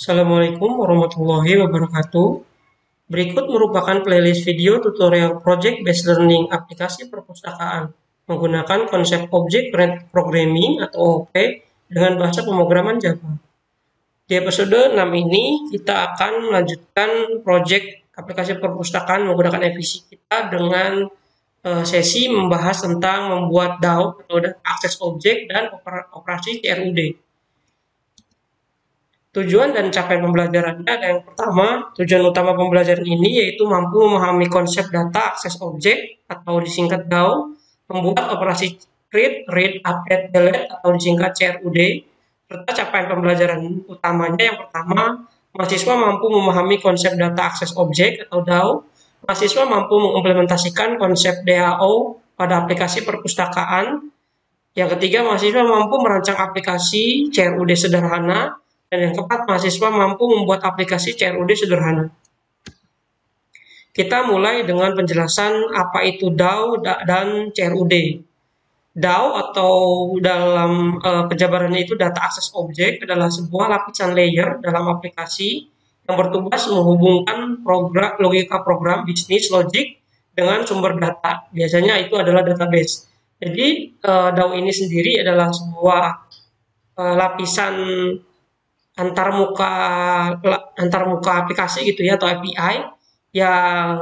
Assalamualaikum warahmatullahi wabarakatuh. Berikut merupakan playlist video tutorial Project Based Learning aplikasi perpustakaan menggunakan konsep Object Oriented Programming atau OOP dengan bahasa pemrograman Java. Di episode 6 ini kita akan melanjutkan project aplikasi perpustakaan menggunakan FVC kita dengan sesi membahas tentang membuat DAO atau Access Object dan operasi CRUD. Tujuan dan capaian pembelajarannya ada yang pertama, tujuan utama pembelajaran ini yaitu mampu memahami konsep data akses objek atau disingkat DAO, membuat operasi read, update, delete atau disingkat CRUD, serta capaian pembelajaran utamanya yang pertama, mahasiswa mampu memahami konsep data akses objek atau DAO, mahasiswa mampu mengimplementasikan konsep DAO pada aplikasi perpustakaan, yang ketiga, mahasiswa mampu merancang aplikasi CRUD sederhana, dan yang keempat, mahasiswa mampu membuat aplikasi CRUD sederhana. Kita mulai dengan penjelasan apa itu DAO dan CRUD. DAO atau dalam penjabarannya itu Data Access Object adalah sebuah lapisan layer dalam aplikasi yang bertugas menghubungkan logika program bisnis logic dengan sumber data. Biasanya itu adalah database. Jadi DAO ini sendiri adalah sebuah lapisan antarmuka aplikasi gitu ya, atau API yang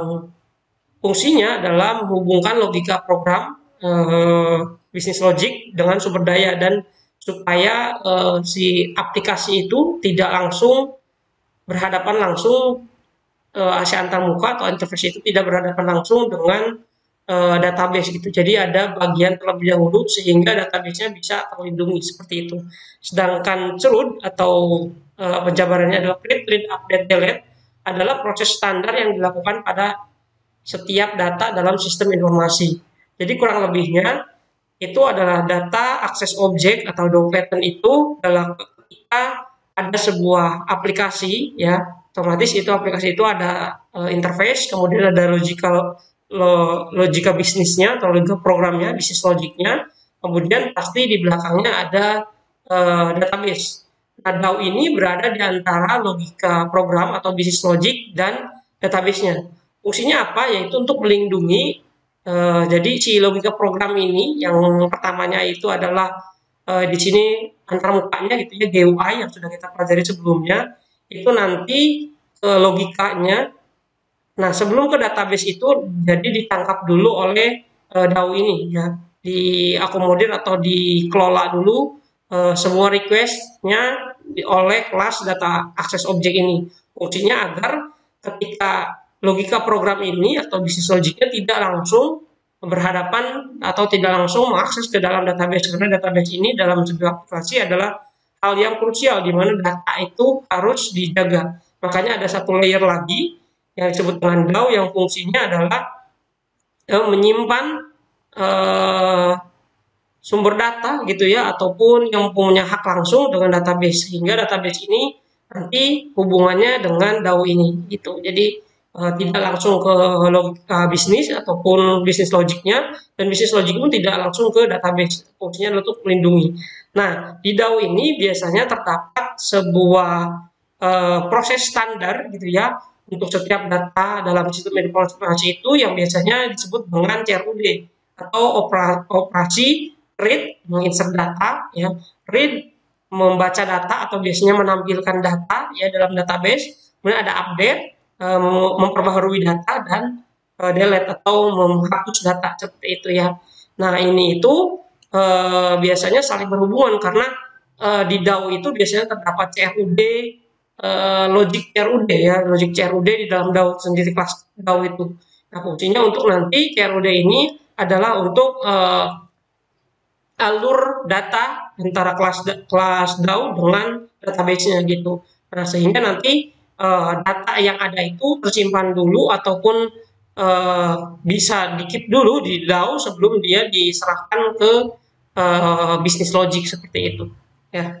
fungsinya adalah menghubungkan logika program bisnis logic dengan sumber daya, dan supaya si aplikasi itu tidak langsung berhadapan langsung si antarmuka atau interface itu tidak berhadapan langsung dengan database gitu. Jadi ada bagian terlebih dahulu sehingga database-nya bisa terlindungi seperti itu. Sedangkan CRUD atau penjabarannya adalah create, read, update, delete adalah proses standar yang dilakukan pada setiap data dalam sistem informasi. Jadi kurang lebihnya itu adalah data akses objek atau DAO pattern itu adalah ketika ada sebuah aplikasi ya, otomatis itu aplikasi itu ada interface, kemudian ada logika bisnisnya atau logika programnya, bisnis logiknya, kemudian pasti di belakangnya ada database. Nah, DAO ini berada di antara logika program atau bisnis logik dan database-nya. Fungsinya apa? Yaitu untuk melindungi. Jadi si logika program ini yang pertamanya itu adalah di sini antarmukanya gitu ya, GUI yang sudah kita pelajari sebelumnya, itu nanti logikanya. Nah, sebelum ke database itu jadi ditangkap dulu oleh DAO ini ya, diakomodir atau dikelola dulu semua request-nya oleh kelas data access object ini. Fungsinya agar ketika logika program ini atau bisnis logiknya tidak langsung berhadapan atau tidak langsung mengakses ke dalam database, karena database ini dalam sebuah aplikasi adalah hal yang krusial di mana data itu harus dijaga. Makanya ada satu layer lagi yang disebut dengan DAO yang fungsinya adalah menyimpan sumber data gitu ya, ataupun yang punya hak langsung dengan database, sehingga database ini nanti hubungannya dengan DAO ini gitu. Jadi tidak langsung ke logika bisnis ataupun bisnis logiknya, dan bisnis logik pun tidak langsung ke database. Fungsinya adalah untuk melindungi. Nah, di DAO ini biasanya terdapat sebuah proses standar gitu ya untuk setiap data dalam sistem informasi itu yang biasanya disebut dengan CRUD atau operasi read menginsert data ya, read membaca data atau biasanya menampilkan data ya dalam database, kemudian ada update memperbaharui data, dan delete atau menghapus data seperti itu ya. Nah, ini itu biasanya saling berhubungan karena di DAO itu biasanya terdapat CRUD, logic CRUD ya, logic CRUD di dalam DAO sendiri, kelas DAO itu. Nah, fungsinya untuk nanti CRUD ini adalah untuk alur data antara kelas DAO dengan database-nya gitu. Nah, sehingga nanti data yang ada itu tersimpan dulu ataupun bisa di-keep dulu di DAO sebelum dia diserahkan ke bisnis logic seperti itu ya.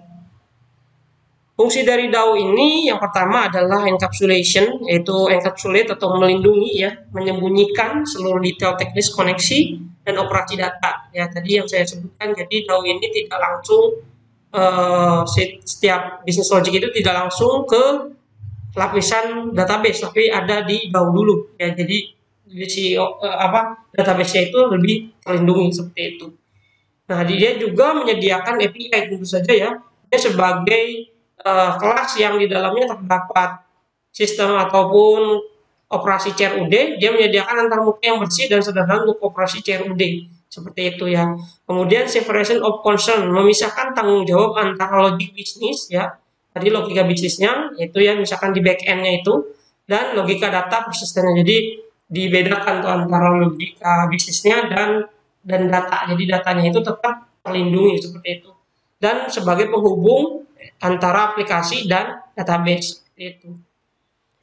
Fungsi dari DAO ini yang pertama adalah encapsulation, yaitu encapsulate atau melindungi ya, menyembunyikan seluruh detail teknis koneksi dan operasi data. Ya, tadi yang saya sebutkan, jadi DAO ini tidak langsung setiap bisnis logic itu tidak langsung ke lapisan database, tapi ada di DAO dulu ya. Jadi si database-nya itu lebih terlindungi seperti itu. Nah, dia juga menyediakan API tentu saja ya. Dia sebagai kelas yang di dalamnya terdapat sistem ataupun operasi CRUD, dia menyediakan antarmuka yang bersih dan sederhana untuk operasi CRUD. Seperti itu ya. Kemudian separation of concern, memisahkan tanggung jawab antara logik bisnis ya. Tadi logika bisnisnya, itu ya misalkan di back end-nya itu, dan logika data persistennya. Jadi dibedakan tuh antara logika bisnisnya dan data. Jadi datanya itu tetap terlindungi seperti itu. Dan sebagai penghubung antara aplikasi dan database seperti itu.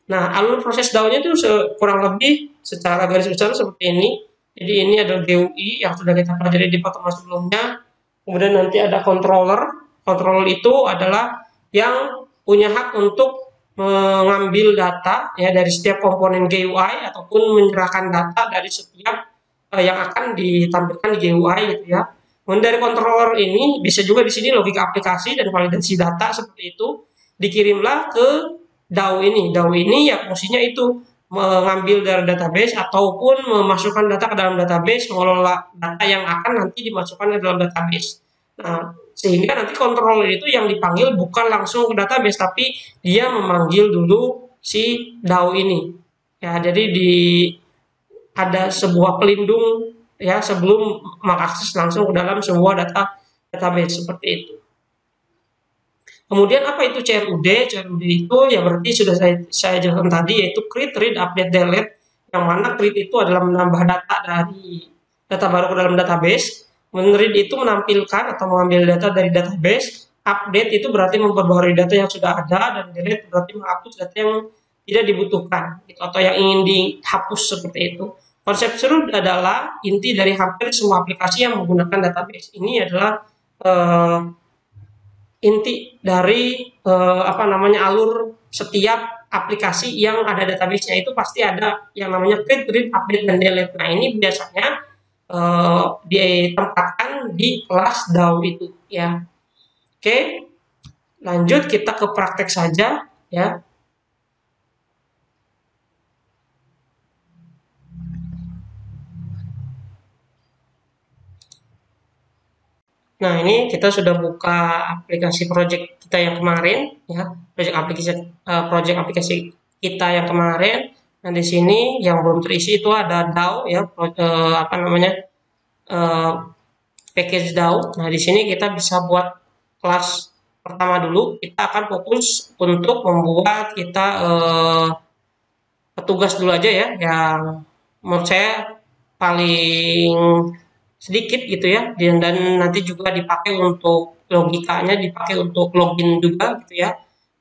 Nah, alur proses DAO-nya itu kurang lebih secara garis besar seperti ini. Jadi ini adalah GUI yang sudah kita pelajari di pertemuan sebelumnya. Kemudian nanti ada controller. Controller itu adalah yang punya hak untuk mengambil data ya dari setiap komponen GUI ataupun menyerahkan data dari setiap yang akan ditampilkan di GUI gitu ya. Kemudian dari controller ini bisa juga di sini logika aplikasi dan validasi data seperti itu dikirimlah ke DAO ini. DAO ini ya fungsinya itu mengambil dari database ataupun memasukkan data ke dalam database, mengelola data yang akan nanti dimasukkan ke dalam database. Nah, sehingga nanti controller itu yang dipanggil bukan langsung ke database, tapi dia memanggil dulu si DAO ini. Ya, jadi ada sebuah pelindung ya sebelum mengakses langsung ke dalam sebuah database seperti itu. Kemudian apa itu CRUD? CRUD itu ya berarti sudah saya jelaskan tadi, yaitu create, read, update, delete. Yang mana create itu adalah menambah data dari data baru ke dalam database. Read itu menampilkan atau mengambil data dari database. Update itu berarti memperbarui data yang sudah ada, dan delete berarti menghapus data yang tidak dibutuhkan gitu, atau yang ingin dihapus seperti itu. Konsep CRUD adalah inti dari hampir semua aplikasi yang menggunakan database. Ini adalah inti dari alur setiap aplikasi yang ada database-nya itu pasti ada yang namanya create, read, update, dan delete. Nah, ini biasanya ditempatkan di kelas DAO itu ya. Oke, lanjut kita ke praktek saja ya. Nah, ini kita sudah buka aplikasi project kita yang kemarin ya, project aplikasi kita yang kemarin. Nah, di sini yang belum terisi itu ada DAO ya, package DAO. Nah, di sini kita bisa buat kelas pertama dulu. Kita akan fokus untuk membuat kita petugas dulu aja ya, yang menurut saya paling sedikit gitu ya, dan nanti juga dipakai untuk logikanya, dipakai untuk login juga gitu ya.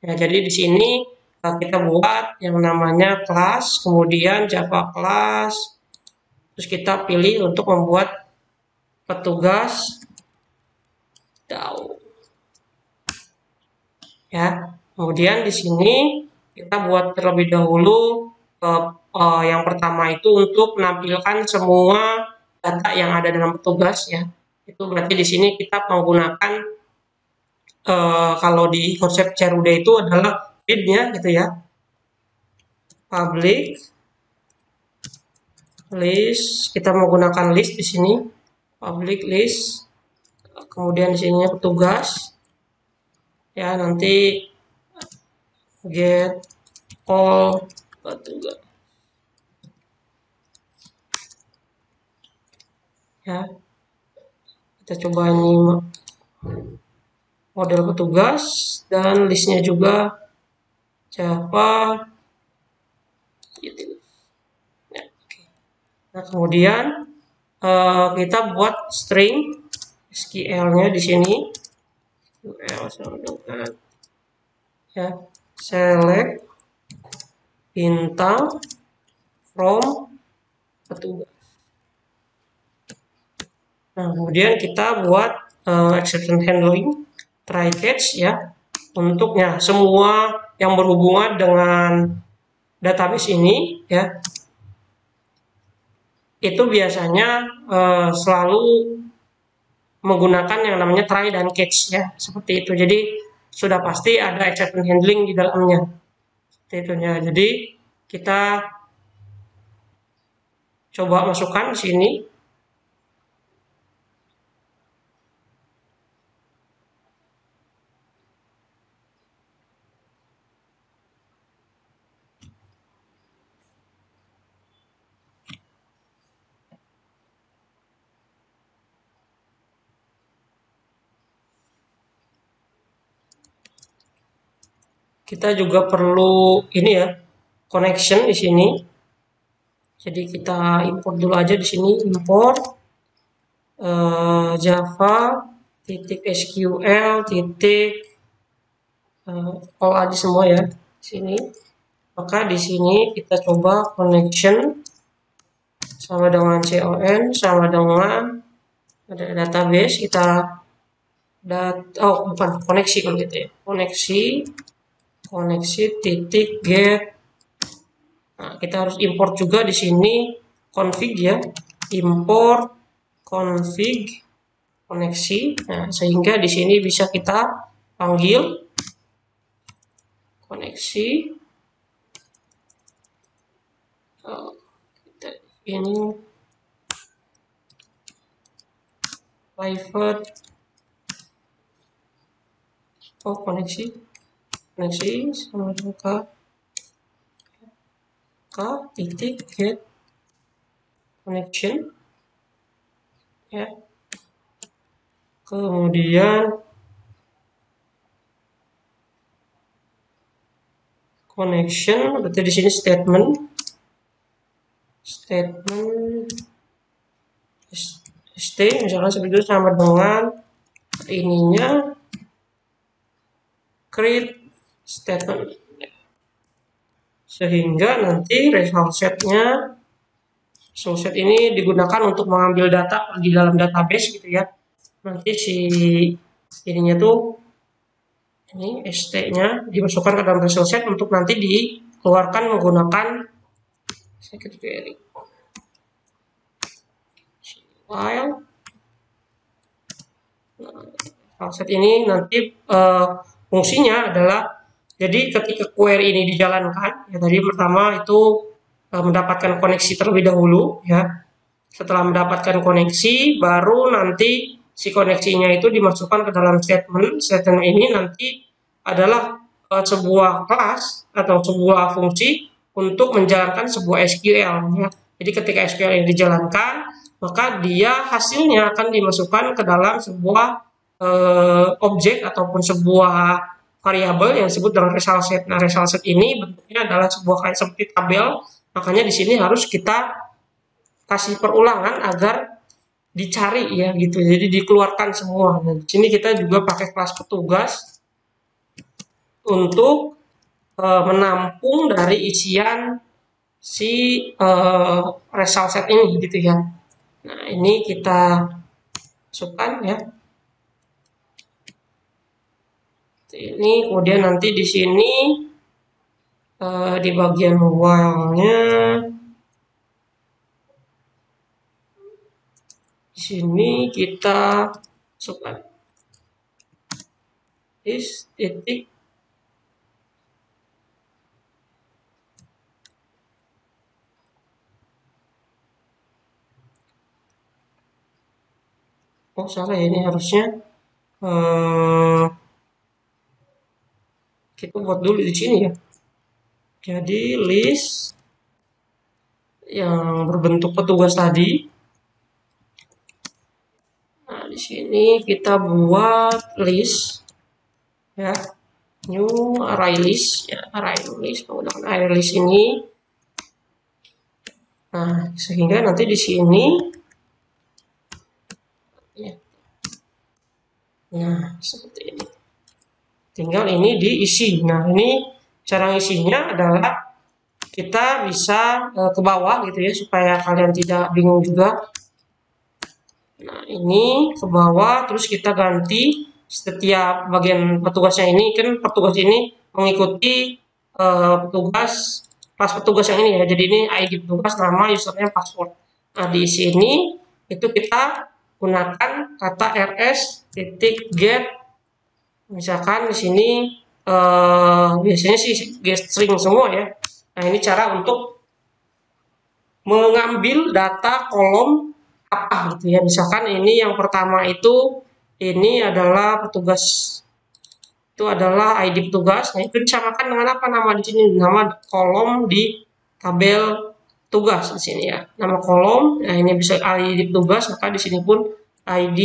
Nah, jadi di sini kita buat yang namanya kelas, kemudian Java class, terus kita pilih untuk membuat petugas DAO ya. Kemudian di sini kita buat terlebih dahulu yang pertama itu untuk menampilkan semua data yang ada dalam petugas ya. Itu berarti di sini kita menggunakan kalau di konsep CRUD itu adalah read-nya gitu ya. Public list, kita menggunakan list di sini. Public list. Kemudian di sini petugas. Ya, nanti get all petugas. Ya, kita coba ini model petugas dan listnya juga Java gitu. Ya, okay. Nah, kemudian kita buat string SQL-nya di sini. Ya, select bintang from petugas. Nah, kemudian kita buat exception handling, try catch ya, untuknya semua yang berhubungan dengan database ini ya, itu biasanya selalu menggunakan yang namanya try dan catch ya, seperti itu. Jadi sudah pasti ada exception handling di dalamnya. Seperti itu ya. Jadi kita coba masukkan di sini. Kita juga perlu ini ya, connection di sini. Jadi kita import dulu aja di sini, import Java titik SQL titik all aja semua ya di sini. Maka di sini kita coba connection sama dengan con sama dengan ada database, kita bukan koneksi kalau gitu ya, koneksi titik get. Nah, kita harus import juga di sini config ya, import config koneksi. Nah, sehingga di sini bisa kita panggil koneksi ini private koneksi sama dengan k titik get connection ya. Kemudian connection, berarti di sini statement st misalkan seperti itu sama dengan ininya create statement, sehingga nanti result set ini digunakan untuk mengambil data di dalam database gitu ya. Nanti si ininya tuh ini st-nya dimasukkan ke dalam result set untuk nanti dikeluarkan menggunakan secret query file. Result set ini nanti fungsinya adalah, jadi ketika query ini dijalankan ya, tadi pertama itu mendapatkan koneksi terlebih dahulu ya. Setelah mendapatkan koneksi, baru nanti si koneksinya itu dimasukkan ke dalam statement. Statement ini nanti adalah sebuah kelas atau sebuah fungsi untuk menjalankan sebuah SQL ya. Jadi ketika SQL ini dijalankan, maka dia hasilnya akan dimasukkan ke dalam sebuah objek ataupun sebuah variabel yang disebut dengan result set. Nah, result set ini bentuknya adalah sebuah kayak seperti tabel. Makanya di sini harus kita kasih perulangan agar dicari ya gitu. Jadi dikeluarkan semua. Nah, di sini kita juga pakai kelas petugas untuk menampung dari isian si result set ini gitu ya. Nah, ini kita masukkan ya. Ini kemudian nanti di sini di bagian while-nya di sini kita masukkan is titik salah ya, ini harusnya kita buat dulu di sini ya. Jadi list yang berbentuk petugas tadi. Nah, di sini kita buat list ya, new array list ya, menggunakan array list ini. Nah, sehingga nanti di sini ya. Nah, seperti ini. Tinggal ini diisi. Nah, ini cara isinya adalah kita bisa ke bawah gitu ya, supaya kalian tidak bingung juga. Nah, ini ke bawah, terus kita ganti setiap bagian petugasnya ini, kan petugas ini mengikuti petugas, kelas petugas yang ini ya. Jadi ini ID petugas, nama, username, password. Nah, di sini itu kita gunakan kata rs titik get. Misalkan di sini biasanya sih get string semua ya. Nah, ini cara untuk mengambil data kolom apa gitu ya. Misalkan ini yang pertama itu ini adalah petugas, itu adalah ID petugas. Nah, itu disamakan dengan apa nama di sini? Nama kolom di tabel tugas di sini ya. Nama kolom. Nah, ini bisa ID petugas, maka di sini pun ID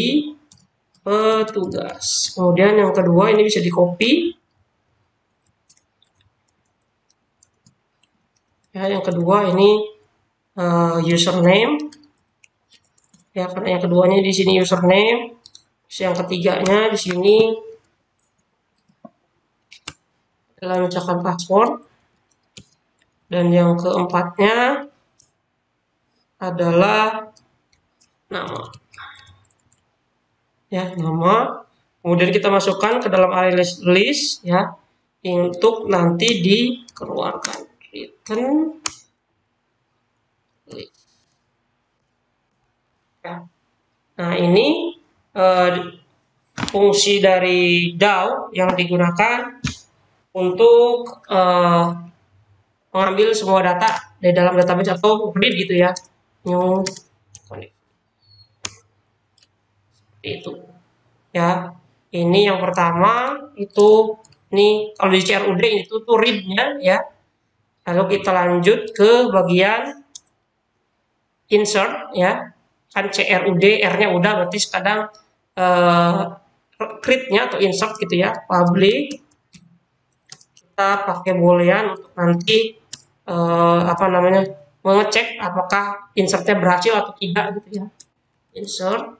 petugas. Kemudian yang kedua ini bisa di copy. Ya, yang kedua ini username. Ya, karena yang keduanya di sini username. Terus yang ketiganya di sini adalah misalkan password. Dan yang keempatnya adalah nama. Ya, nama. Kemudian kita masukkan ke dalam array list ya, untuk nanti dikeluarkan. Return list. Ya. Nah, ini fungsi dari DAO yang digunakan untuk mengambil semua data dari dalam database atau read gitu ya. New connect. Itu ya, ini yang pertama itu nih kalau di CRUD itu tuh read-nya ya. Lalu kita lanjut ke bagian insert ya, kan CRUD R-nya udah, berarti sekarang create-nya atau insert gitu ya, public. Kita pakai boolean untuk nanti apa namanya, mengecek apakah insertnya berhasil atau tidak gitu ya. Insert.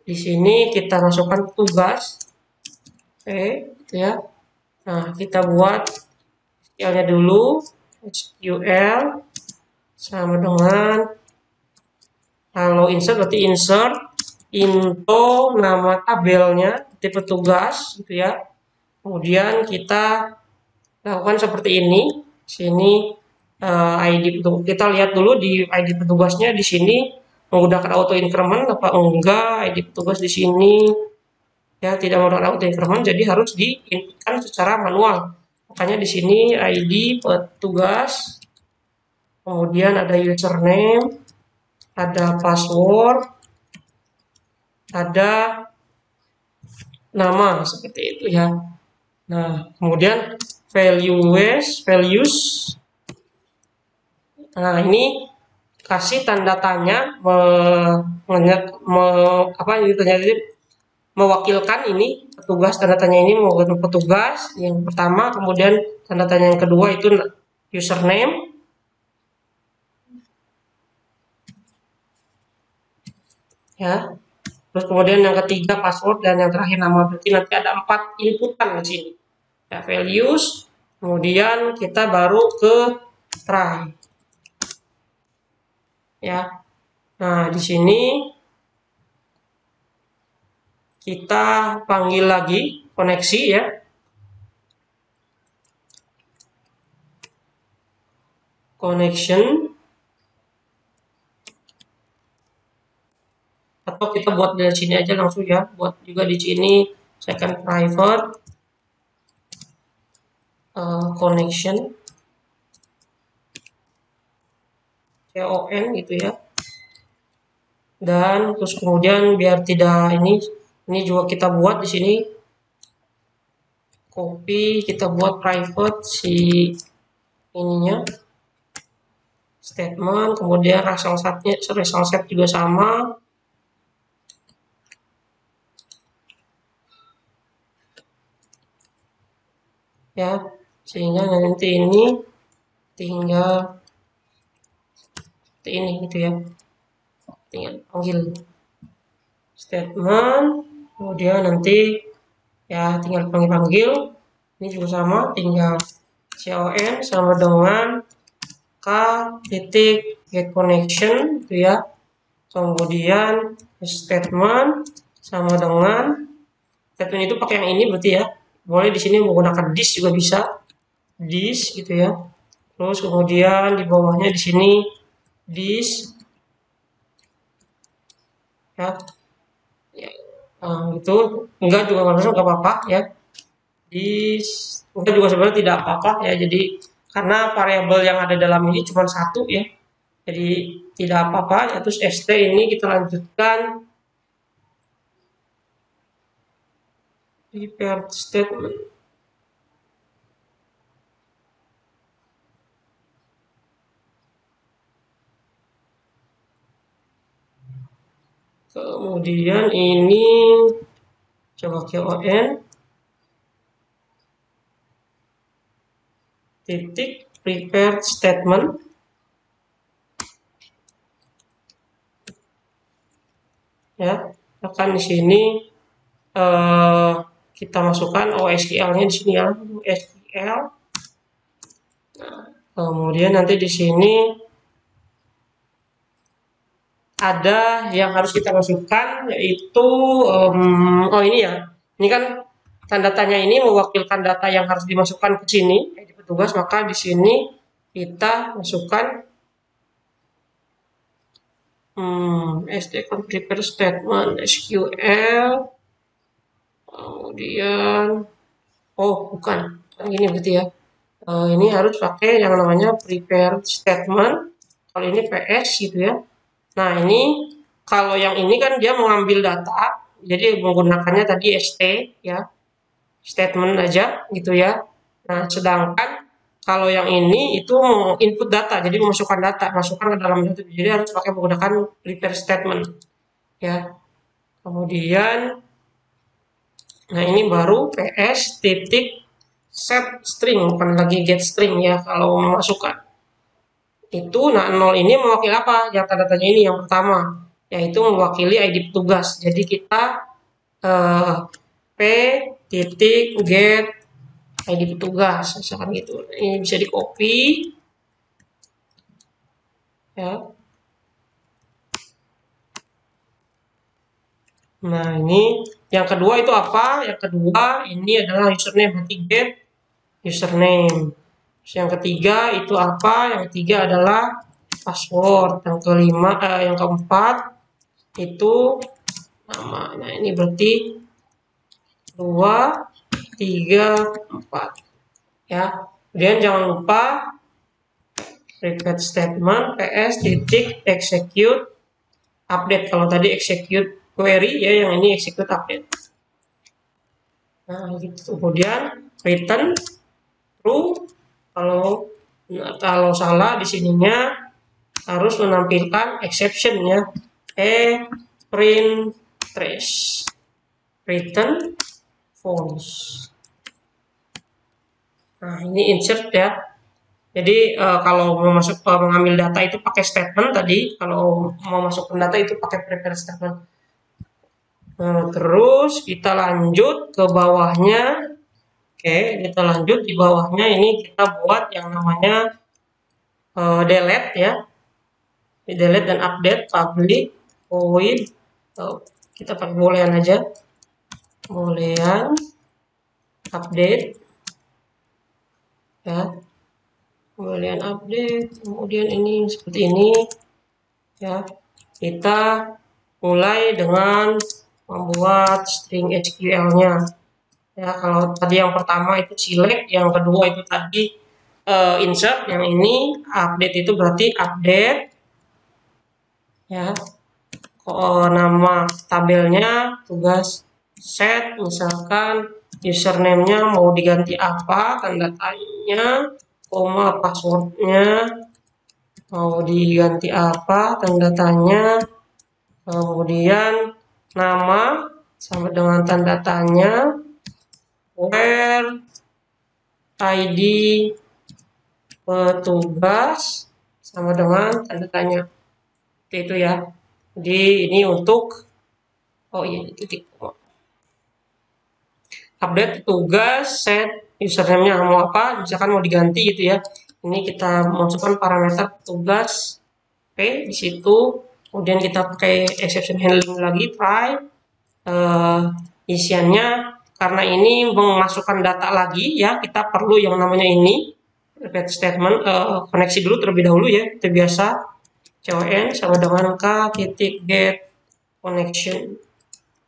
Di sini kita masukkan tugas. Oke, gitu ya. Nah, kita buat SQL-nya dulu. SQL sama dengan kalau insert berarti insert info nama tabelnya tipe tugas gitu ya. Kemudian kita lakukan seperti ini. Sini ID petugas. Kita lihat dulu di ID petugasnya di sini menggunakan auto increment apa enggak. ID petugas di sini ya tidak menggunakan auto increment, jadi harus diinputkan secara manual. Makanya di sini ID petugas, kemudian ada username, ada password, ada nama seperti itu ya. Nah, kemudian values. Nah, ini kasih tanda tanya mewakilkan ini petugas, tanda tanya ini mewakilkan petugas yang pertama, kemudian tanda tanya yang kedua itu username, ya, terus kemudian yang ketiga password, dan yang terakhir nama. Berarti nanti ada 4 inputan di sini ya, values, kemudian kita baru ke try ya. Nah, di sini kita panggil lagi koneksi ya, connection, atau kita buat dari sini aja langsung ya, buat juga di sini second private connection CON gitu ya. Dan terus kemudian biar tidak ini juga kita buat di sini copy, kita buat private si ininya statement, kemudian result set juga sama. Ya, sehingga nanti ini tinggal seperti ini gitu ya, tinggal panggil statement, kemudian nanti ya tinggal panggil. Ini juga sama, tinggal con sama dengan k titik get connection gitu ya, kemudian statement sama dengan statement itu pakai yang ini berarti ya, boleh di sini menggunakan this juga bisa, this gitu ya. Terus kemudian di bawahnya di sini this ya, itu enggak juga nggak apa-apa ya. This enggak juga sebenarnya tidak apa-apa ya. Jadi karena variabel yang ada dalam ini cuma satu ya, jadi tidak apa-apa ya. Terus st ini kita lanjutkan prepared statement. Kemudian ini coba CON titik prepared statement ya. Akan di sini kita masukkan OSQL-nya di sini ya, SQL. Nah, kemudian nanti di sini ada yang harus kita masukkan, yaitu oh ini ya, ini kan tanda tanya ini mewakilkan data yang harus dimasukkan ke sini di petugas, maka di sini kita masukkan SD prepare statement SQL, kemudian oh bukan ini berarti ya, ini harus pakai yang namanya prepare statement, kalau ini PS gitu ya. Nah ini kalau yang ini kan dia mengambil data, jadi menggunakannya tadi ST ya, statement aja gitu ya. Nah sedangkan kalau yang ini itu input data, jadi memasukkan data, masukkan ke dalam data, jadi harus pakai menggunakan prepare statement ya. Kemudian nah ini baru PS titik set string, bukan lagi get string ya kalau memasukkan. Itu nah 0 ini mewakili apa? Yang tanda tanya ini yang pertama, yaitu mewakili ID petugas. Jadi kita p titik get ID petugas misalkan gitu. Ini bisa di copy ya. Nah ini yang kedua itu apa? Yang kedua ini adalah username, berarti get username. Terus yang ketiga itu apa? Yang ketiga adalah password. Yang kelima, yang keempat itu nama. Nah ini berarti 2, 3, 4 ya. Kemudian jangan lupa repeat statement ps titik execute update. Kalau tadi execute query ya, yang ini execute update. Nah gitu. Kemudian return true. Kalau salah di sininya harus menampilkan exception ya, print trace return false. Nah ini insert ya, jadi kalau mau masuk mengambil data itu pakai statement tadi, kalau mau masukkan data itu pakai prepare statement. Nah, terus kita lanjut ke bawahnya. Oke, kita lanjut di bawahnya ini kita buat yang namanya delete ya, delete dan update public void. Kita pakai boolean aja, boolean update ya, boolean update. Kemudian ini seperti ini ya. Kita mulai dengan membuat string SQL-nya ya. Kalau tadi yang pertama itu select, yang kedua itu tadi insert, yang ini update itu berarti update ya. Nama tabelnya tugas set, misalkan username-nya mau diganti apa, tanda tanya, koma, passwordnya mau diganti apa, tanda tanya, kemudian nama sama dengan tanda tanya, where ID petugas sama dengan tanda tanya. Itu ya. Jadi ini untuk titik update petugas, set username-nya mau apa, misalkan mau diganti gitu ya. Ini kita masukkan parameter petugas P di situ. Kemudian kita pakai exception handling lagi, try isiannya. Karena ini memasukkan data lagi ya, kita perlu yang namanya ini repeat statement, koneksi dulu terlebih dahulu ya, itu biasa. con sama dengan k titik get connection.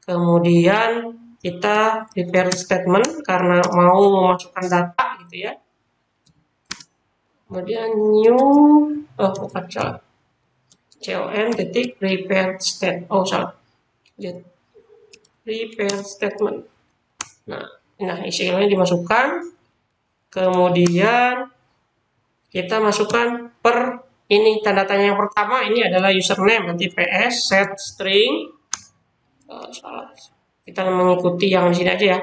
Kemudian kita prepare statement karena mau memasukkan data gitu ya. Kemudian new bukan salah, con titik prepare state, salah, get prepare statement. Nah isinya dimasukkan, kemudian kita masukkan per ini tanda tanya yang pertama ini adalah username, nanti ps set string, salah, kita mengikuti yang di sini aja ya,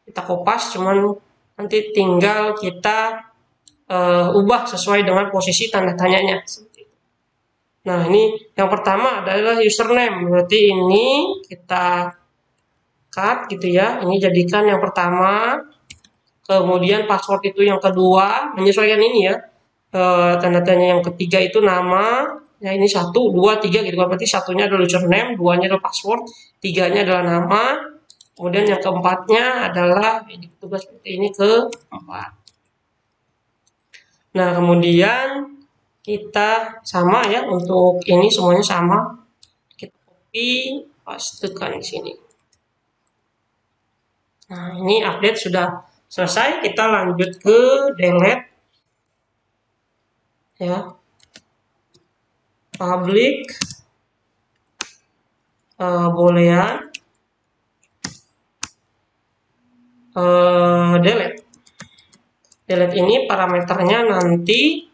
kita kopas, cuman nanti tinggal kita ubah sesuai dengan posisi tanda tanyanya. Nah ini yang pertama adalah username, berarti ini kita cut gitu ya, ini jadikan yang pertama. Kemudian password itu yang kedua, menyesuaikan ini ya, tanda tanya yang ketiga itu nama, ya ini 1, 2, 3 gitu, berarti satunya adalah username, duanya adalah password, tiganya adalah nama, kemudian yang keempatnya adalah ID petugas seperti ini keempat. Nah kemudian kita sama ya, untuk ini semuanya sama, kita copy pastekan di sini. Nah ini update sudah selesai, kita lanjut ke delete ya, public boolean delete ini parameternya nanti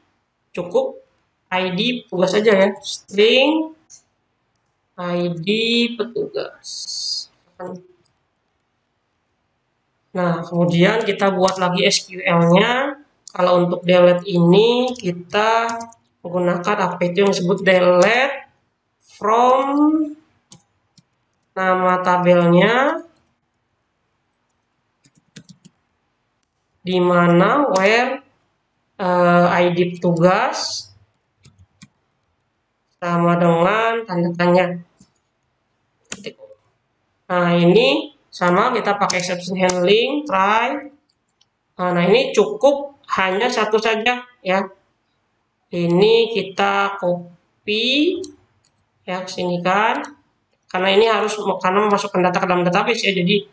cukup ID petugas saja ya, string ID petugas. Nah, kemudian kita buat lagi SQL-nya. Kalau untuk delete ini kita menggunakan apa itu yang disebut delete from nama tabelnya, di mana where ID petugas sama dengan tanda tanya. Nah, ini sama kita pakai exception handling, try. Nah, ini cukup hanya satu saja ya. Ini kita copy ya ke sini kan. Karena ini harus karena memasukkan data ke dalam database ya, jadi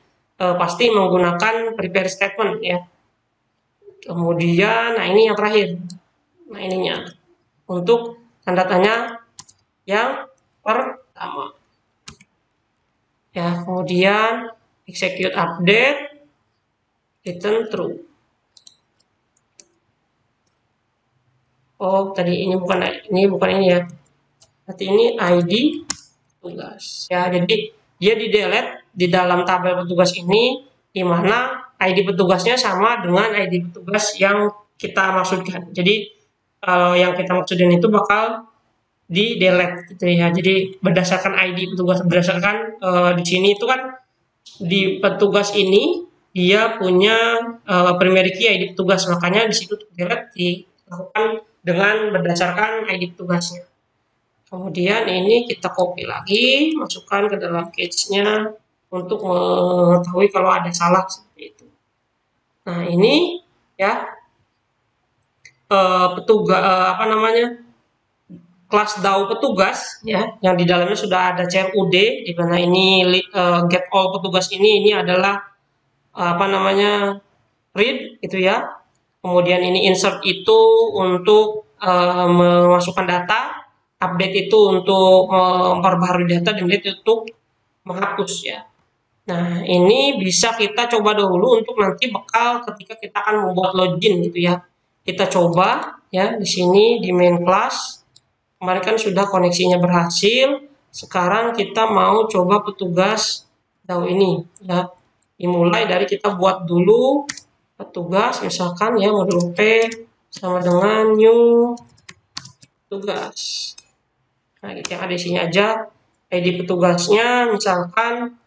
pasti menggunakan prepare statement ya. Kemudian, nah ini yang terakhir. Nah, ininya untuk tanda tanya yang pertama. Ya, kemudian execute update, return true. Oh, tadi ini bukan ini ya. Berarti ini ID petugas. Ya, jadi dia di delete di dalam tabel petugas ini, di mana ID petugasnya sama dengan ID petugas yang kita maksudkan. Jadi yang kita maksudin itu bakal di delete gitu ya. Jadi berdasarkan ID petugas, berdasarkan di sini itu kan di petugas ini dia punya primary key ID petugas, makanya di situ delete dilakukan dengan berdasarkan ID petugasnya. Kemudian ini kita copy lagi, masukkan ke dalam cache-nya untuk mengetahui kalau ada salah seperti itu. Nah ini ya petugas kelas DAO petugas ya, yang di dalamnya sudah ada CRUD, di mana ini get all petugas ini adalah read gitu ya. Kemudian ini insert itu untuk memasukkan data, update itu untuk memperbaharui data, dan delete untuk menghapus ya. Nah ini bisa kita coba dahulu untuk nanti bekal ketika kita akan membuat login gitu ya. Kita coba ya di sini di main class. Kemarin kan sudah koneksinya berhasil. Sekarang kita mau coba petugas DAO ini ya. Dimulai dari kita buat dulu petugas, misalkan ya modul P sama dengan new petugas. Nah, yang ada isinya aja, ID petugasnya misalkan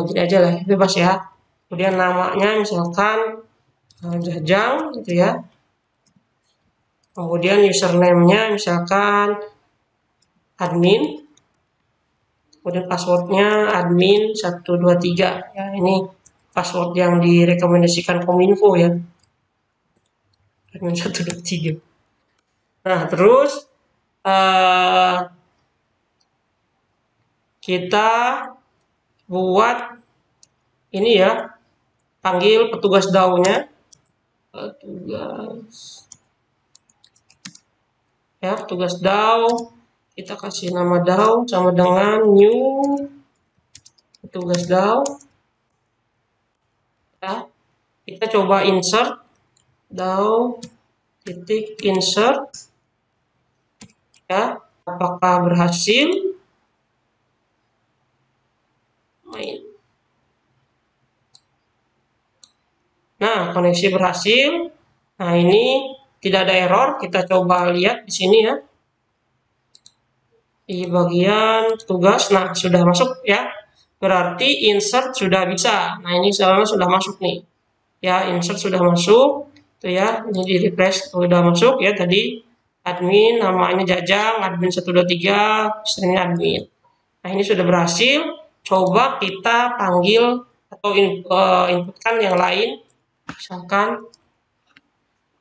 gini aja lah, bebas ya. Kemudian namanya misalkan Jajang gitu ya. Kemudian username-nya misalkan admin. Kemudian passwordnya admin 123 ya, ini password yang direkomendasikan Kominfo ya, admin 123. Nah terus eh, kita buat ini ya, panggil petugas DAO-nya, petugas DAO, kita kasih nama DAO sama dengan new petugas DAO, ya. Kita coba insert DAO titik insert, ya, apakah berhasil? Nah, koneksi berhasil. Nah, ini tidak ada error. Kita coba lihat di sini ya. Di bagian tugas, nah sudah masuk ya. Berarti insert sudah bisa. Nah, ini sudah masuk nih. Ya, insert sudah masuk. Tuh ya, ini di refresh sudah masuk ya tadi. Admin, namanya Jajang, admin 123, istrinya admin. Nah, ini sudah berhasil. Coba kita panggil atau inputkan yang lain. Misalkan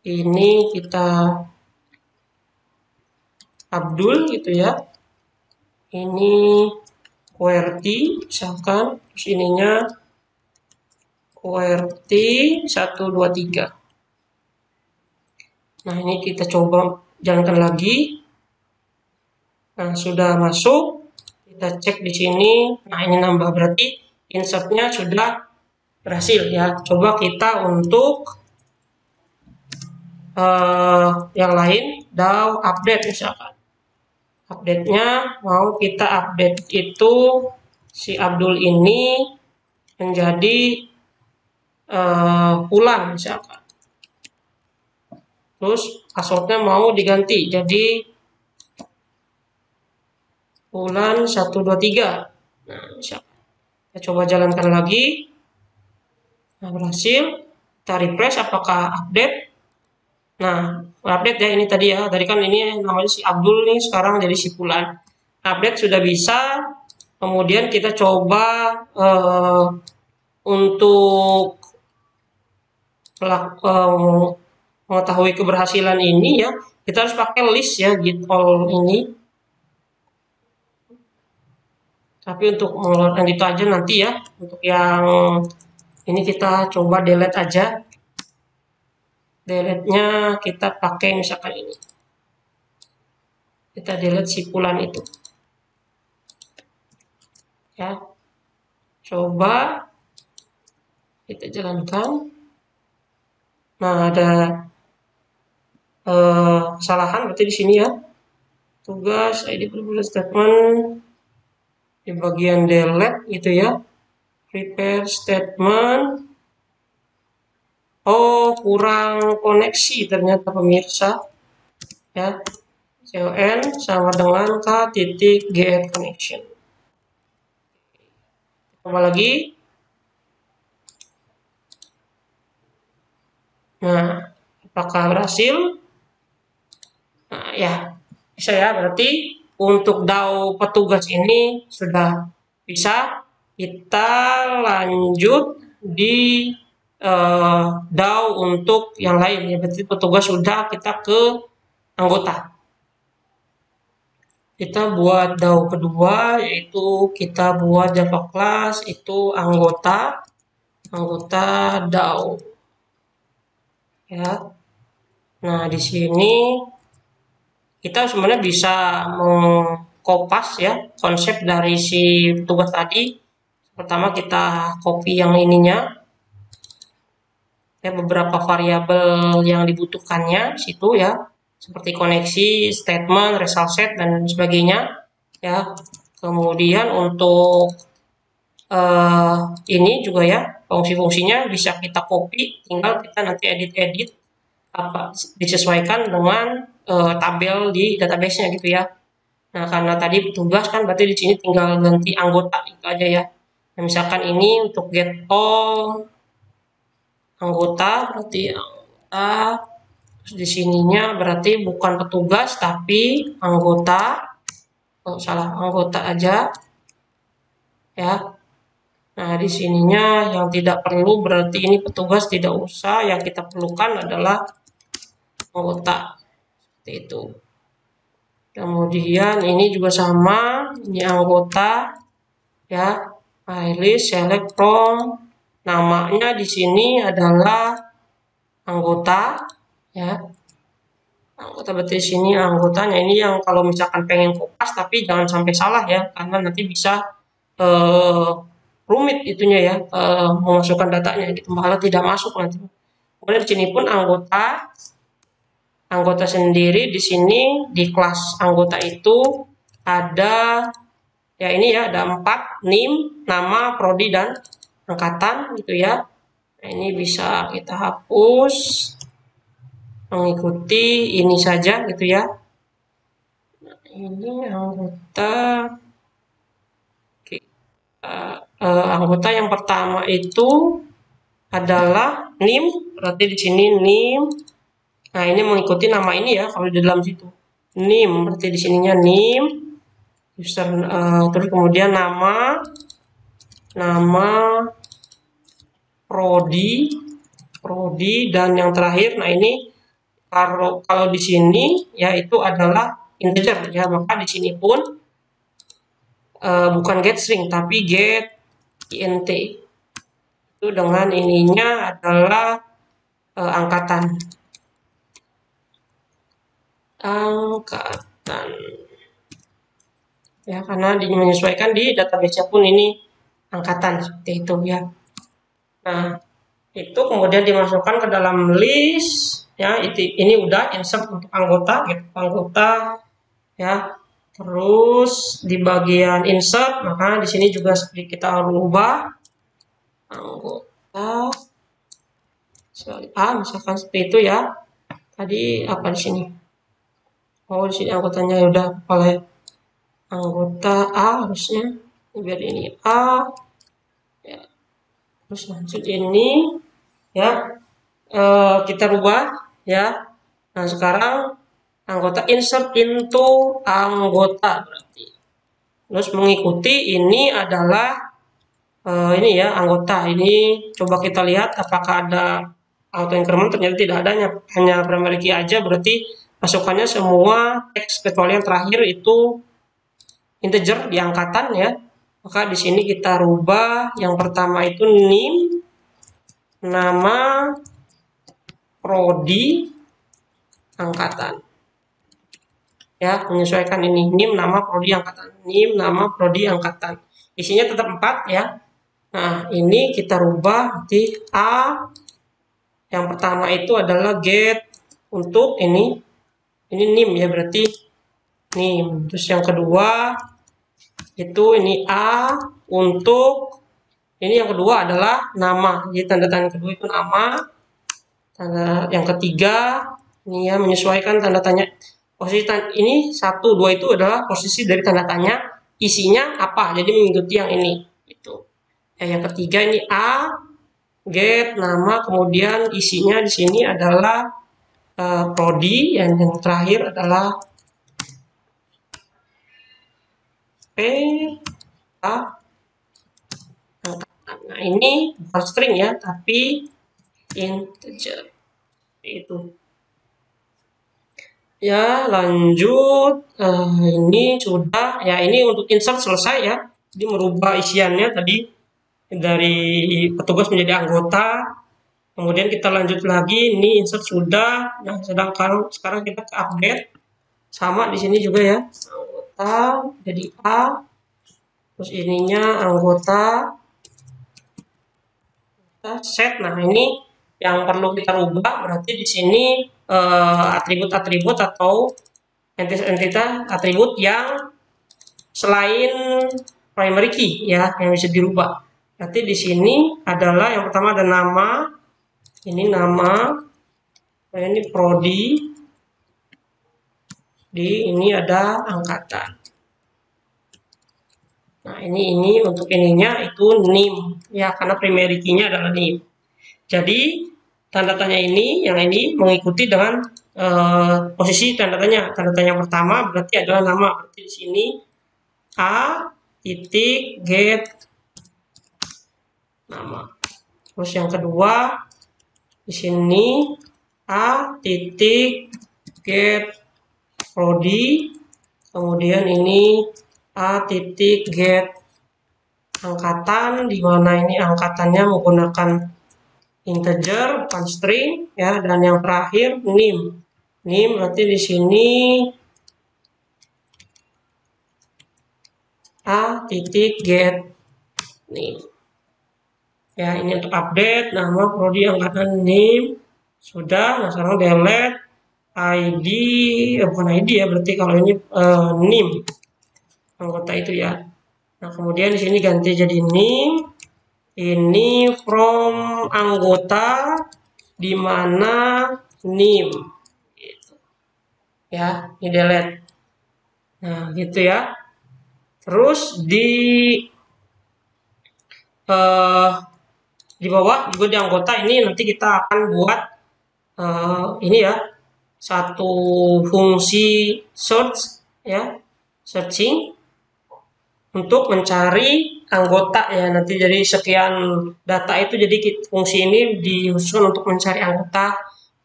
ini kita Abdul gitu ya. Ini QWERTY misalkan, terus ininya QWERTY 123. Nah, ini kita coba jalankan lagi. Nah, sudah masuk. Kita cek di sini. Nah, ini nambah, berarti insertnya sudah berhasil ya. Coba kita untuk yang lain, DAO update misalkan. Update-nya mau kita update itu si Abdul ini menjadi Fulan misalkan. Terus passwordnya mau diganti jadi Fulan 123. Nah, misalkan. Kita coba jalankan lagi. Nah, berhasil. Kita refresh apakah update. Nah, update ya ini tadi ya. Tadi kan ini namanya si Abdul nih, sekarang jadi si Fulan. Update sudah bisa. Kemudian kita coba untuk mengetahui keberhasilan ini ya, kita harus pakai list ya, git all ini. Tapi untuk mengeluarkan itu aja nanti ya. Untuk yang ini kita coba delete aja. Delete-nya kita pakai misalkan ini. Kita delete si Fulan itu. Ya. Coba kita jalankan. Nah, ada kesalahan berarti di sini ya. Tugas ID statement di bagian delete gitu ya. Prepare statement. Oh, kurang koneksi ternyata pemirsa. Ya. CON sama dengan K titik get connection. Coba lagi. Nah, apakah berhasil? Nah, ya, bisa ya. Berarti untuk DAO petugas ini sudah bisa. Kita lanjut di DAO untuk yang lain. Ya, berarti petugas sudah, kita ke anggota. Kita buat DAO kedua, yaitu kita buat Java class itu anggota DAO. Ya. Nah, di sini kita sebenarnya bisa mengkopas ya konsep dari si petugas tadi. Pertama kita copy yang ininya. Ya, beberapa variabel yang dibutuhkannya situ ya. Seperti koneksi, statement, result set dan sebagainya ya. Kemudian untuk ini juga ya, fungsi-fungsinya bisa kita copy, tinggal kita nanti edit-edit apa disesuaikan dengan tabel di database-nya gitu ya. Nah, karena tadi petugas kan berarti di sini tinggal ganti anggota itu aja ya. Nah, misalkan ini untuk get all anggota, berarti anggota. Terus di sininya berarti bukan petugas tapi anggota. Oh, salah, anggota aja. Ya. Nah, di sininya yang tidak perlu berarti ini petugas tidak usah, yang kita perlukan adalah anggota. Seperti itu. Kemudian ini juga sama, ini anggota ya, filelist select from, namanya di sini adalah anggota ya. Anggota berarti di sini anggotanya ini yang kalau misalkan pengen kopas tapi jangan sampai salah ya, karena nanti bisa rumit itunya ya, memasukkan datanya gitu, malah tidak masuk nanti. Kemudian di sini pun anggota sendiri di sini di kelas anggota itu ada ya, ini ya ada 4, NIM, nama, prodi, dan angkatan gitu ya. Nah, ini bisa kita hapus, mengikuti ini saja gitu ya. Nah, ini anggota anggota yang pertama itu adalah NIM, berarti di sini NIM. Nah, ini mengikuti nama ini ya kalau di dalam situ. NIM berarti di sininya NIM, user, terus kemudian nama prodi dan yang terakhir. Nah, ini kalau di sini ya itu adalah integer ya, maka di sini pun bukan get string tapi get int. Itu dengan ininya adalah angkatan ya, karena menyesuaikan di database-nya pun ini angkatan seperti itu ya. Nah, itu kemudian dimasukkan ke dalam list ya. Ini udah insert untuk anggota gitu, anggota ya. Terus di bagian insert, maka di sini juga kita rubah anggota misalkan seperti itu ya. Tadi apa di sini? Oh, di sini anggotanya udah oleh anggota A harusnya, biar ini A ya. Terus lanjut ini ya, kita rubah ya. Nah, sekarang anggota insert into anggota berarti. Terus mengikuti ini adalah ini ya anggota. Ini coba kita lihat apakah ada auto increment, ternyata tidak ada, hanya primary key aja, berarti masukannya semua teks kecuali yang terakhir itu integer di angkatan ya. Maka di sini kita rubah yang pertama itu NIM, nama, prodi, angkatan. Ya, menyesuaikan ini NIM, nama, prodi, angkatan. NIM, nama, prodi, angkatan. Isinya tetap 4 ya. Nah, ini kita rubah di A. Yang pertama itu adalah get untuk ini NIM ya, berarti NIM. Terus yang kedua itu ini A untuk ini, yang kedua adalah nama. Jadi tanda tanya kedua itu nama. Tanda yang ketiga ini ya, menyesuaikan tanda tanya posisi ini 1, 2 itu adalah posisi dari tanda tanya, isinya apa. Jadi mengikuti yang ini itu. Ya, yang ketiga ini A get nama, kemudian isinya di sini adalah prodi, yang terakhir adalah P A. Nah, ini bukan string ya, tapi integer itu. Ya, lanjut. Ini sudah ya, ini untuk insert selesai ya. Jadi merubah isiannya tadi dari petugas menjadi anggota. Kemudian kita lanjut lagi, ini insert sudah. Nah, sedangkan sekarang kita ke update. Sama di sini juga ya. Anggota jadi A. Terus ininya anggota set. Nah, ini yang perlu kita rubah berarti di sini atribut-atribut atau entitas atribut yang selain primary key ya, yang bisa dirubah. Berarti di sini adalah yang pertama ada nama, ini nama, ini prodi, ini ada angkatan. Nah, ini untuk ininya itu NIM ya, karena primary key-nya adalah NIM. Jadi tanda tanya ini, yang ini mengikuti dengan posisi tanda tanya. Tanda tanya pertama berarti adalah nama. Berarti di sini A titik get nama. Terus yang kedua di sini A titik get prodi. Kemudian ini a titik get angkatan, di mana ini angkatannya menggunakan integer bukan string ya, dan yang terakhir nim berarti di sini a titik get nim ya. Ini untuk update nama prodi angkatan nim sudah. Nah sekarang delete id, bukan id ya, berarti kalau ini nim anggota itu ya. Nah kemudian di sini ganti jadi nim, ini from anggota di mana nim gitu. Ya, ini delete. Nah gitu ya. Terus di bawah juga di anggota ini nanti kita akan buat ini ya, satu fungsi search ya, searching untuk mencari anggota ya. Nanti jadi sekian data itu, jadi fungsi ini dikhususkan untuk mencari anggota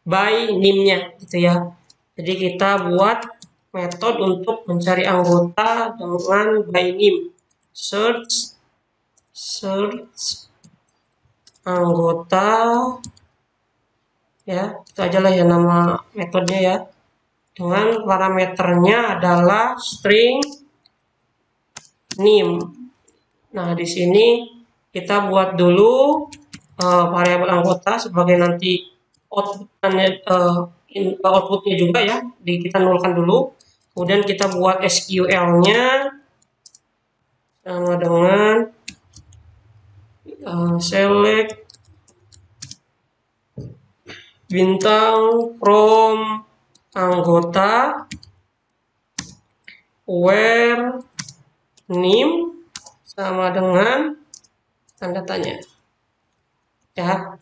by name-nya gitu ya. Jadi kita buat metode untuk mencari anggota dengan by name, search anggota ya, itu aja lah ya nama metodenya ya, dengan parameternya adalah string name. Nah di sini kita buat dulu variabel anggota sebagai nanti outputnya juga ya, kita nolkan dulu. Kemudian kita buat SQL-nya sama dengan select bintang from anggota where name sama dengan tanda tanya ya.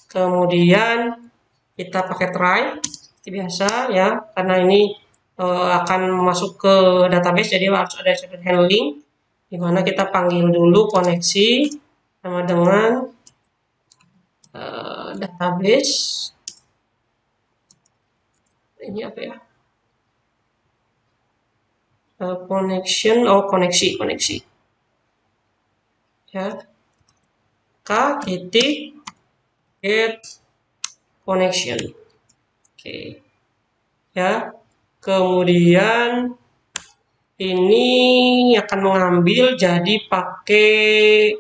Kemudian kita pakai try seperti biasa ya, karena ini akan masuk ke database, jadi harus ada exception handling, dimana kita panggil dulu koneksi sama dengan database. Ini apa ya, connection, koneksi ya, k titik get connection. Oke ya. Kemudian ini akan mengambil jadi pakai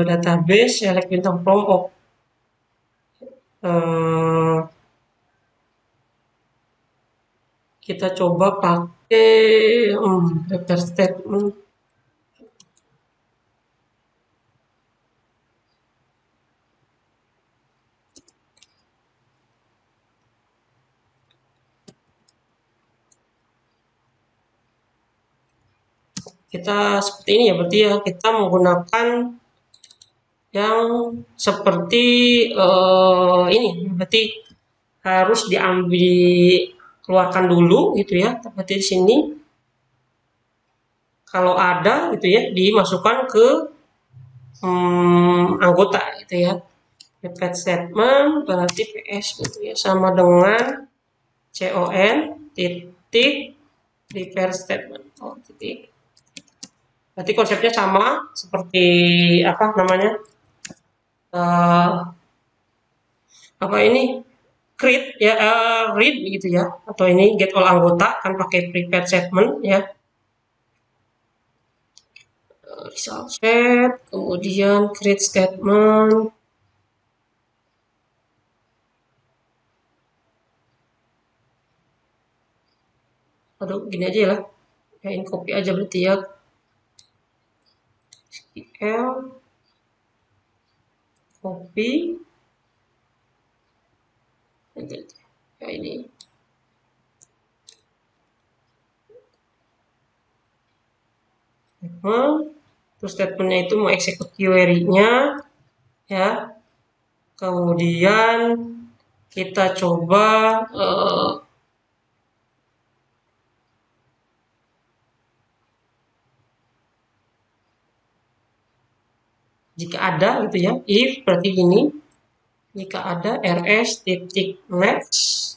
database select bintang from kita coba pakai repair statement. Kita seperti ini ya, berarti ya kita menggunakan yang seperti ini, berarti harus keluarkan dulu gitu ya. Berarti di sini kalau ada gitu ya, dimasukkan ke anggota gitu ya. Repeat statement berarti ps gitu ya, sama dengan con titik repair statement titik. Berarti konsepnya sama seperti apa namanya, apa ini, create ya, read gitu ya, atau ini get all anggota kan pakai prepared statement ya. Result set, kemudian create statement. Aduh, gini aja lah ya, ini copy aja berarti ya, SQL copy ya ini. Terus statementnya itu mau execute query-nya ya. Kemudian kita coba jika ada gitu ya, if berarti gini, jika ada rs titik next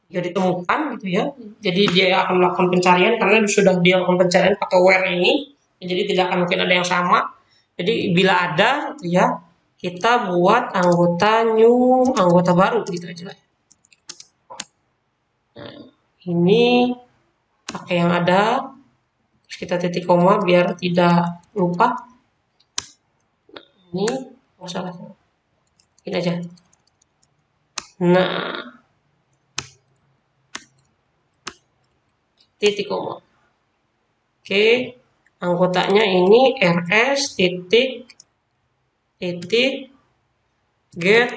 jika ditemukan gitu ya. Jadi dia akan melakukan pencarian karena sudah dia lakukan pencarian pakai where ini. Jadi tidak akan mungkin ada yang sama. Jadi bila ada gitu ya, kita buat anggota baru gitu aja. Nah, ini pakai yang ada, terus kita titik koma biar tidak lupa. Ini masalah ini aja. Nah, titik koma. Oke, anggotanya ini rs titik get.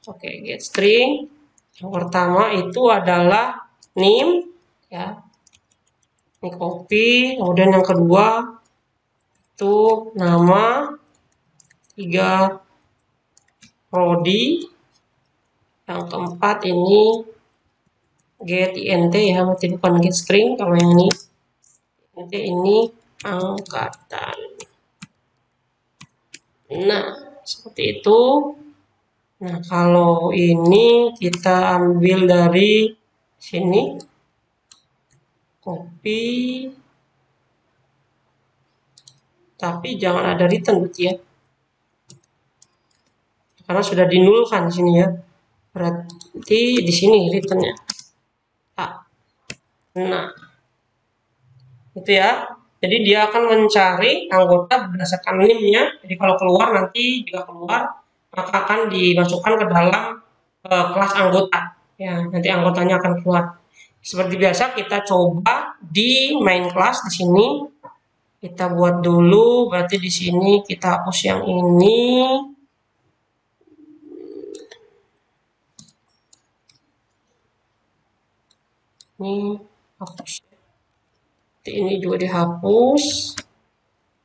Oke, get string. Yang pertama itu adalah name ya. Ini copy, kemudian yang kedua itu nama, 3 prodi, yang keempat ini get int ya, berarti bukan get string. Kalau yang ini angkatan. Nah, seperti itu. Nah, kalau ini kita ambil dari sini, copy, tapi jangan ada return berarti ya, karena sudah dinulkan di sini ya. Berarti di sini returnnya. Nah, itu ya. Jadi dia akan mencari anggota berdasarkan name-nya. Jadi kalau keluar nanti jika keluar maka akan dimasukkan ke dalam kelas anggota. Ya, nanti anggotanya akan keluar. Seperti biasa kita coba di main class di sini. Kita buat dulu, berarti di sini kita hapus yang ini. Ini hapus. Ini juga dihapus.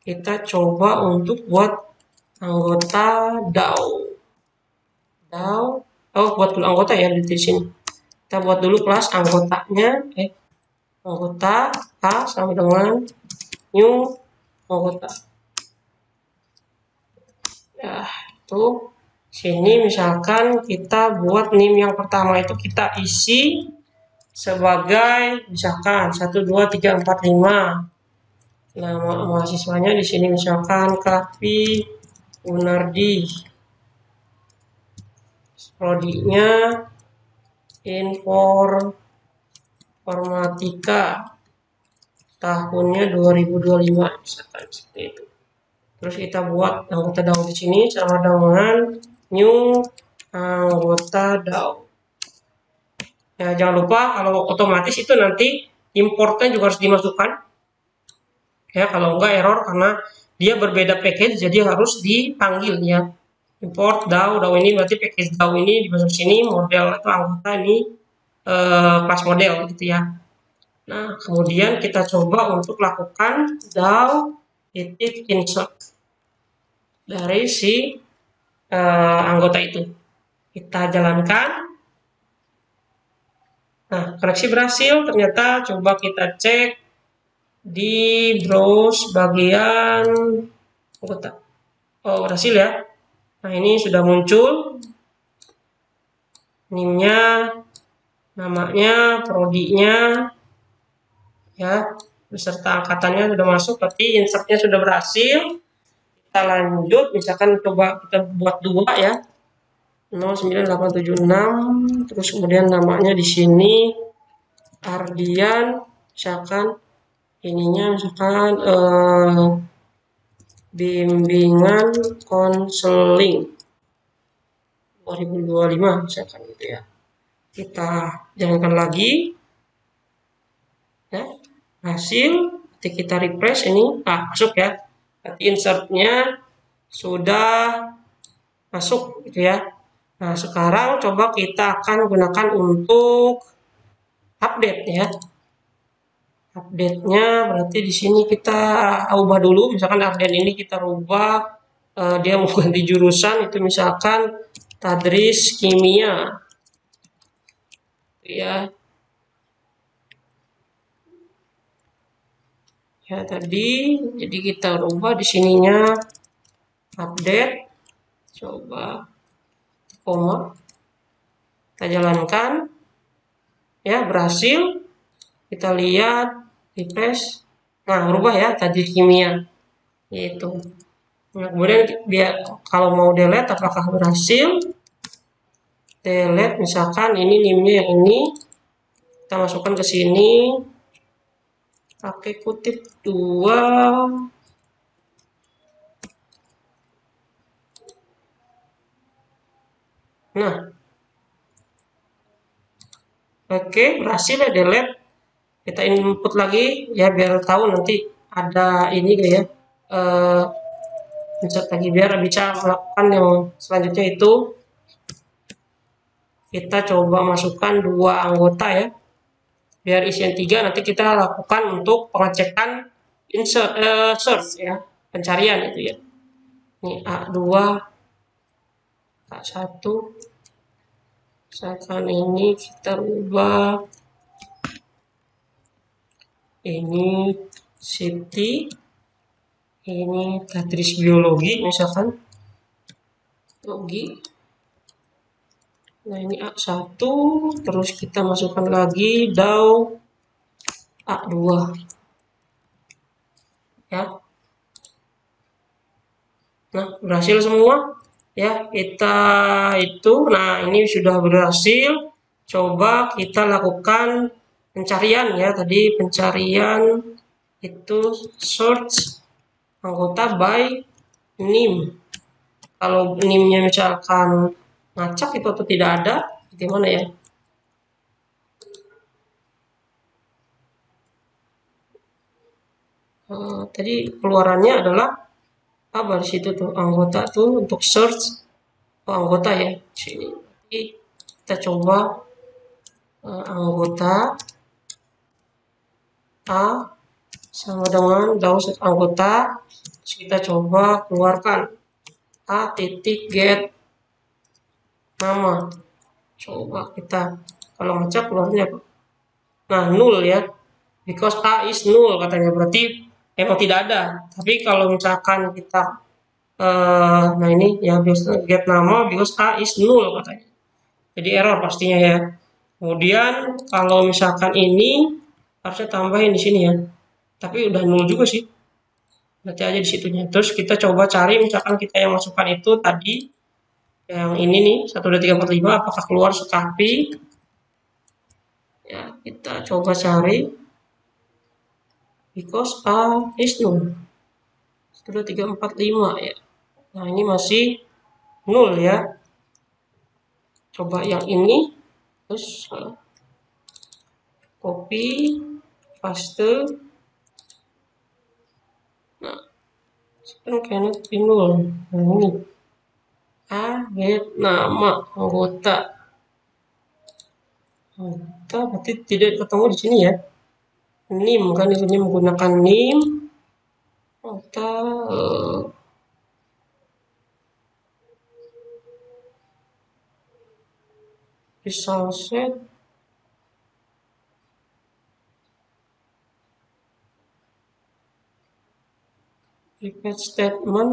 Kita coba untuk buat anggota DAO. Buat dulu anggota ya di sini. Kita buat dulu kelas anggotanya. Anggota A sama dengan new anggota. Ya, itu sini misalkan kita buat name yang pertama itu kita isi sebagai misalkan 1 2 3 4 5. Nama mahasiswanya di sini misalkan Kavi Unardi. Prodinya informatika. Tahunnya 2025 misalkan seperti itu. Terus kita buat anggota DAO di sini sama dengan new anggota DAO. Ya, jangan lupa kalau otomatis itu nanti importnya juga harus dimasukkan. Ya, kalau enggak error karena dia berbeda package jadi harus dipanggil ya. Import DAO ini berarti package DAO ini dimasuk sini, model itu anggota ini kelas model gitu ya. Nah, kemudian kita coba untuk lakukan DAO titik insert dari si anggota itu. Kita jalankan. Nah, koneksi berhasil. Ternyata coba kita cek di browse bagian anggota. Oh, berhasil ya. Nah, ini sudah muncul name-nya, namanya, prodinya, ya, beserta angkatannya sudah masuk, berarti insertnya sudah berhasil. Kita lanjut, misalkan coba kita buat 2 ya, 09876, terus kemudian namanya di sini Ardian, misalkan ininya misalkan bimbingan konseling 2025 misalkan gitu ya. Kita jalankan lagi ya, hasil kita refresh ini masuk ya, berarti insertnya sudah masuk gitu ya. Nah, sekarang coba kita akan gunakan untuk update ya. Update-nya berarti di sini kita ubah dulu, misalkan Ardian ini kita rubah dia mau ganti jurusan itu misalkan tadris kimia ya. Ya tadi jadi kita rubah di sininya update, coba koma kita jalankan. ya berhasil. Kita lihat refresh. Nah, berubah ya tadi kimia itu. Nah, kemudian dia kalau mau delete apakah berhasil? Delete misalkan ini NIM-nya yang ini, kita masukkan ke sini, pakai kutip 2. Nah, oke, berhasil ya delete. Kita input lagi ya biar tahu nanti ada ini ya. Insert lagi biar bisa melakukan yang selanjutnya itu. Kita coba masukkan 2 anggota ya. Biar isian 3 nanti kita lakukan untuk pengecekan search ya, pencarian itu ya. Ini A2, A1. Misalkan ini kita ubah ini safety, ini Tetris biologi misalkan logi. Nah ini A1, terus kita masukkan lagi DAO A2 ya. Nah berhasil semua ya, kita itu. Nah ini sudah berhasil. Coba kita lakukan pencarian ya, tadi pencarian itu search anggota by NIM. Kalau NIM-nya misalkan ngacak itu atau tidak ada, gimana ya? Tadi keluarannya adalah apa di situ tuh, anggota tuh untuk search anggota ya sini. Jadi kita coba anggota A sama dengan DAO anggota. Terus kita coba keluarkan A titik get nama. Coba kita kalau ngecek keluarnya apa? Nah, nul ya. Because A is null katanya, berarti emang tidak ada. Tapi kalau misalkan kita nah ini ya biasanya get nama because A is null katanya. Jadi error pastinya ya. Kemudian kalau misalkan ini harusnya tambahin di sini ya. Tapi udah nol juga sih. Berarti aja di situnya. Terus kita coba cari misalkan kita yang masukkan itu tadi yang ini nih 1 2 3 4 5 apakah keluar sekapi? Ya, kita coba cari because A is null. 1 2 3 4 5 ya. Nah, ini masih nol ya. Coba yang ini terus copy paste. Nah, kan cannot be null. Nah, ini A get nama anggota. Anggota berarti tidak ketemu di sini ya. NIM kan di sini menggunakan NIM. Anggota result set repeat statement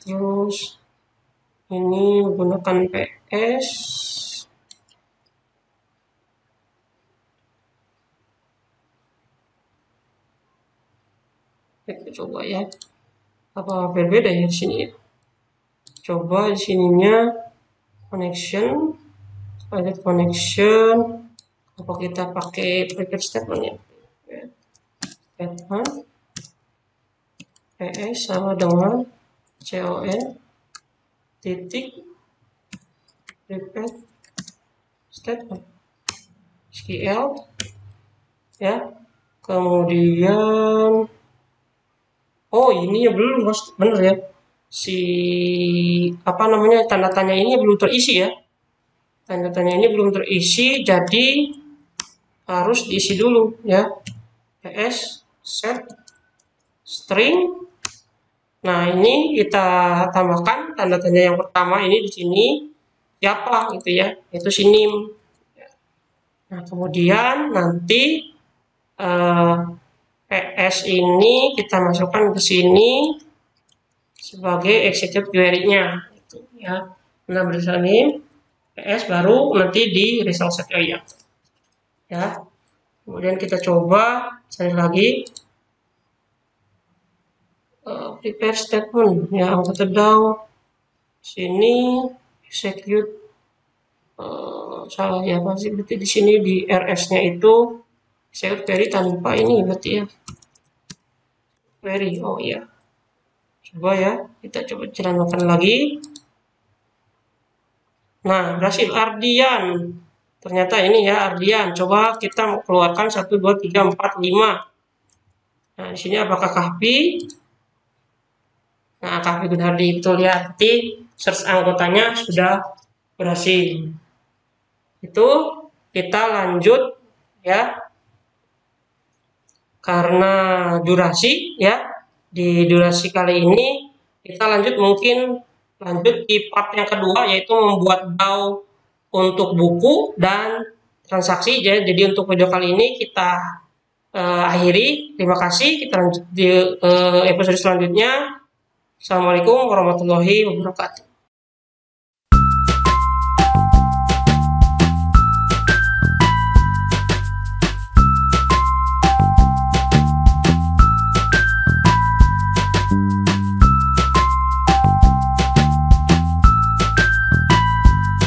terus ini menggunakan PS. Kita coba ya, apa berbeda ya di sini ya. Coba di sininya connection, private connection, apa kita pakai private statement ya. Statement PS sama dengan CON titik private statement SQL ya. Kemudian oh ini ya belum mas, bener ya, si apa namanya tanda tanya ini belum terisi ya, tanda tanya ini belum terisi, jadi harus diisi dulu ya. PS set string. Nah ini kita tambahkan tanda tanya yang pertama ini di sini siapa gitu ya, itu si NIM. Nah, kemudian nanti PS ini kita masukkan ke sini sebagai execute query-nya, gitu ya. Nah, berdasarkan ini PS baru nanti di result set area, ya. Kemudian kita coba cari lagi prepare statement, ya, angka down sini execute salah ya pasti berarti di sini di RS-nya itu execute query tanpa ini berarti ya query. Oh iya, coba ya kita coba jalankan lagi. Nah, berhasil Ardian. Ternyata ini ya Ardian. Coba kita mau keluarkan 1 2 3 4 5. Nah, di sini apakah Kahfi? Nah, Kahfi Gunardi itu lihat nanti search anggotanya sudah berhasil. Itu kita lanjut ya. Karena durasi ya. Di durasi kali ini kita lanjut di part yang kedua yaitu membuat DAO untuk buku dan transaksi. Jadi untuk video kali ini kita akhiri. Terima kasih. Kita lanjut di episode selanjutnya. Assalamualaikum warahmatullahi wabarakatuh.